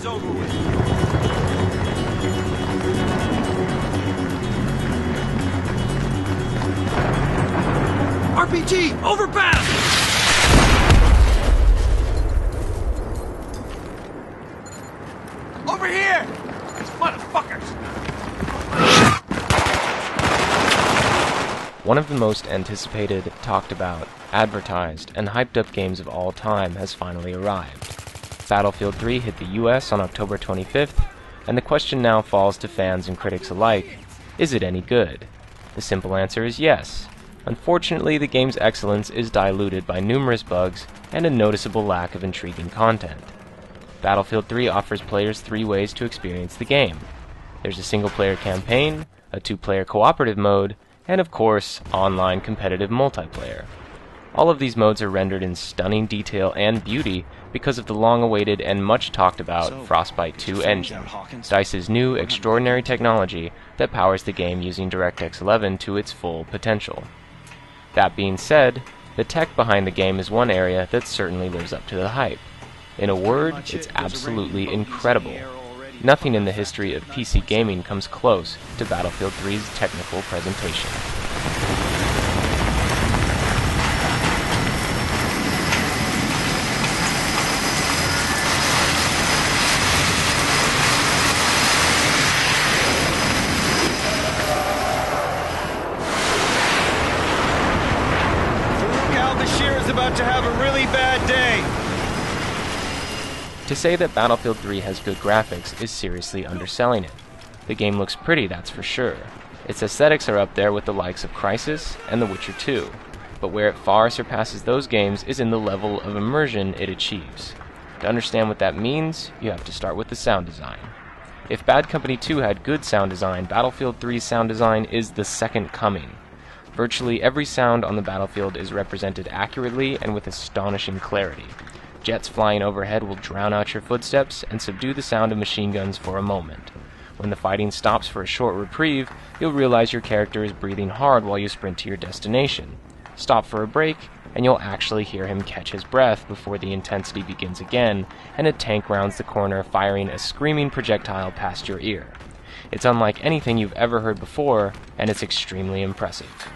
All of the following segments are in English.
is over with. RPG, overpass! Over here! These motherfuckers! One of the most anticipated, talked about, advertised, and hyped up games of all time has finally arrived. Battlefield 3 hit the US on October 25th, and the question now falls to fans and critics alike, is it any good? The simple answer is yes. Unfortunately, the game's excellence is diluted by numerous bugs and a noticeable lack of intriguing content. Battlefield 3 offers players 3 ways to experience the game. There's a single-player campaign, a 2-player cooperative mode, and of course, online competitive multiplayer. All of these modes are rendered in stunning detail and beauty because of the long-awaited and much talked about Frostbite 2 engine, DICE's new extraordinary technology that powers the game using DirectX 11 to its full potential. That being said, the tech behind the game is one area that certainly lives up to the hype. In a word, it's absolutely incredible. Nothing in the history of PC gaming comes close to Battlefield 3's technical presentation. About to have a really bad day. To say that Battlefield 3 has good graphics is seriously underselling it. The game looks pretty, that's for sure. Its aesthetics are up there with the likes of Crysis and The Witcher 2, but where it far surpasses those games is in the level of immersion it achieves. To understand what that means, you have to start with the sound design. If Bad Company 2 had good sound design, Battlefield 3's sound design is the second coming. Virtually every sound on the battlefield is represented accurately and with astonishing clarity. Jets flying overhead will drown out your footsteps and subdue the sound of machine guns for a moment. When the fighting stops for a short reprieve, you'll realize your character is breathing hard while you sprint to your destination. Stop for a break, and you'll actually hear him catch his breath before the intensity begins again, and a tank rounds the corner firing a screaming projectile past your ear. It's unlike anything you've ever heard before, and it's extremely impressive.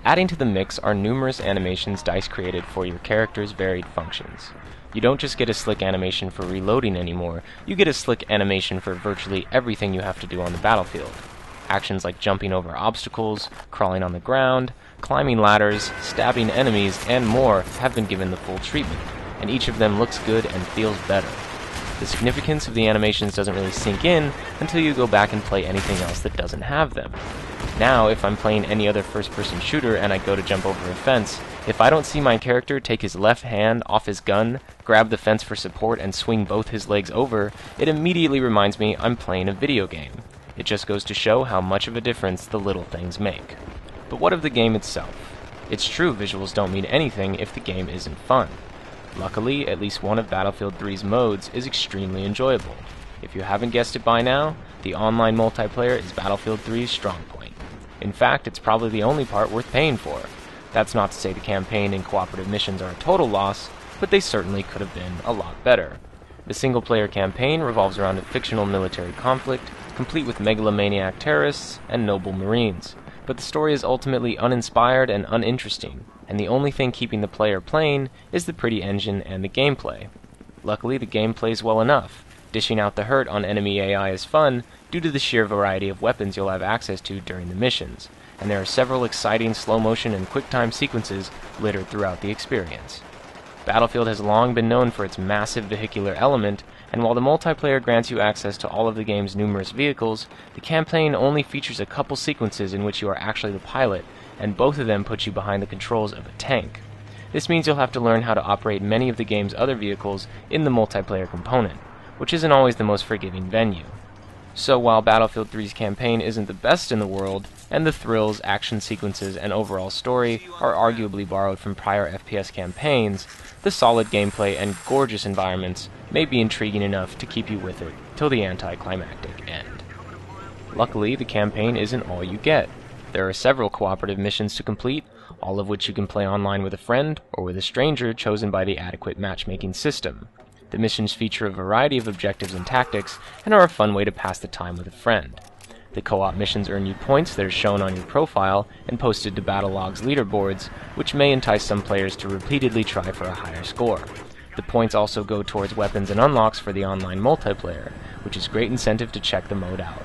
Adding to the mix are numerous animations DICE created for your character's varied functions. You don't just get a slick animation for reloading anymore, you get a slick animation for virtually everything you have to do on the battlefield. Actions like jumping over obstacles, crawling on the ground, climbing ladders, stabbing enemies, and more have been given the full treatment, and each of them looks good and feels better. The significance of the animations doesn't really sink in until you go back and play anything else that doesn't have them. Now, if I'm playing any other first-person shooter and I go to jump over a fence, if I don't see my character take his left hand off his gun, grab the fence for support, and swing both his legs over, it immediately reminds me I'm playing a video game. It just goes to show how much of a difference the little things make. But what of the game itself? It's true visuals don't mean anything if the game isn't fun. Luckily, at least one of Battlefield 3's modes is extremely enjoyable. If you haven't guessed it by now, the online multiplayer is Battlefield 3's strong point. In fact, it's probably the only part worth paying for. That's not to say the campaign and cooperative missions are a total loss, but they certainly could have been a lot better. The single-player campaign revolves around a fictional military conflict, complete with megalomaniac terrorists and noble marines. But the story is ultimately uninspired and uninteresting, and the only thing keeping the player playing is the pretty engine and the gameplay. Luckily, the game plays well enough. Dishing out the hurt on enemy AI is fun due to the sheer variety of weapons you'll have access to during the missions, and there are several exciting slow-motion and quick-time sequences littered throughout the experience. Battlefield has long been known for its massive vehicular element, and while the multiplayer grants you access to all of the game's numerous vehicles, the campaign only features a couple sequences in which you are actually the pilot, and both of them put you behind the controls of a tank. This means you'll have to learn how to operate many of the game's other vehicles in the multiplayer component, which isn't always the most forgiving venue. So while Battlefield 3's campaign isn't the best in the world, and the thrills, action sequences, and overall story are arguably borrowed from prior FPS campaigns, the solid gameplay and gorgeous environments may be intriguing enough to keep you with it till the anticlimactic end. Luckily, the campaign isn't all you get. There are several cooperative missions to complete, all of which you can play online with a friend or with a stranger chosen by the adequate matchmaking system. The missions feature a variety of objectives and tactics, and are a fun way to pass the time with a friend. The co-op missions earn you points that are shown on your profile and posted to Battlelog's leaderboards, which may entice some players to repeatedly try for a higher score. The points also go towards weapons and unlocks for the online multiplayer, which is great incentive to check the mode out.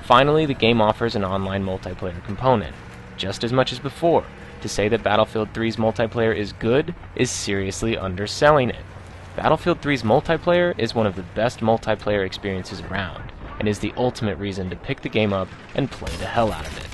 Finally, the game offers an online multiplayer component. Just as much as before, to say that Battlefield 3's multiplayer is good is seriously underselling it. Battlefield 3's multiplayer is one of the best multiplayer experiences around, and is the ultimate reason to pick the game up and play the hell out of it.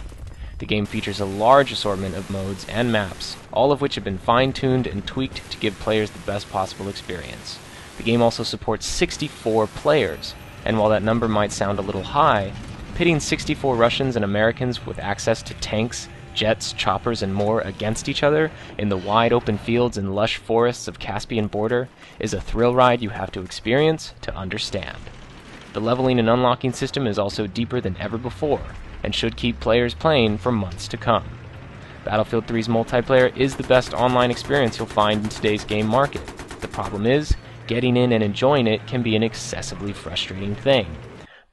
The game features a large assortment of modes and maps, all of which have been fine-tuned and tweaked to give players the best possible experience. The game also supports 64 players, and while that number might sound a little high, pitting 64 Russians and Americans with access to tanks, jets, choppers, and more against each other in the wide open fields and lush forests of Caspian border is a thrill ride you have to experience to understand. The leveling and unlocking system is also deeper than ever before, and should keep players playing for months to come. Battlefield 3's multiplayer is the best online experience you'll find in today's game market. The problem is, getting in and enjoying it can be an excessively frustrating thing.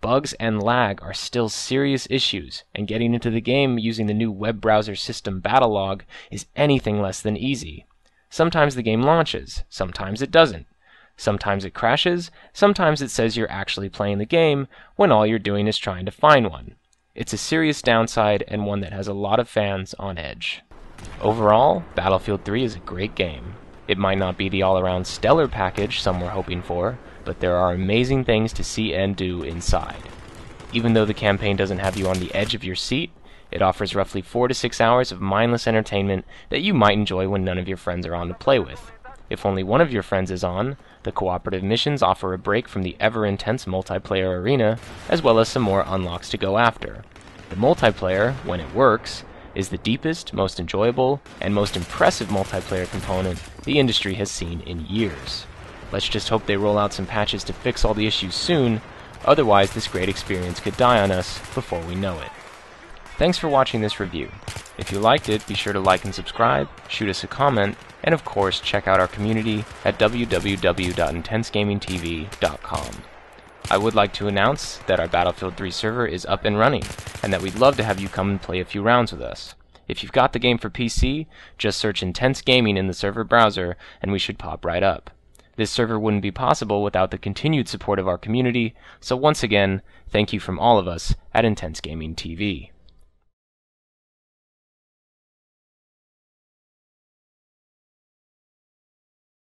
Bugs and lag are still serious issues, and getting into the game using the new web browser system Battlelog is anything less than easy. Sometimes the game launches, sometimes it doesn't. Sometimes it crashes, sometimes it says you're actually playing the game when all you're doing is trying to find one. It's a serious downside and one that has a lot of fans on edge. Overall, Battlefield 3 is a great game. It might not be the all-around stellar package some were hoping for, but there are amazing things to see and do inside. Even though the campaign doesn't have you on the edge of your seat, it offers roughly 4 to 6 hours of mindless entertainment that you might enjoy when none of your friends are on to play with. If only one of your friends is on, the cooperative missions offer a break from the ever-intense multiplayer arena, as well as some more unlocks to go after. The multiplayer, when it works, is the deepest, most enjoyable, and most impressive multiplayer component the industry has seen in years. Let's just hope they roll out some patches to fix all the issues soon, otherwise this great experience could die on us before we know it. Thanks for watching this review. If you liked it, be sure to like and subscribe, shoot us a comment, and of course check out our community at www.intensegamingtv.com. I would like to announce that our Battlefield 3 server is up and running, and that we'd love to have you come and play a few rounds with us. If you've got the game for PC, just search Intense Gaming in the server browser, and we should pop right up. This server wouldn't be possible without the continued support of our community, so once again, thank you from all of us at Intense Gaming TV.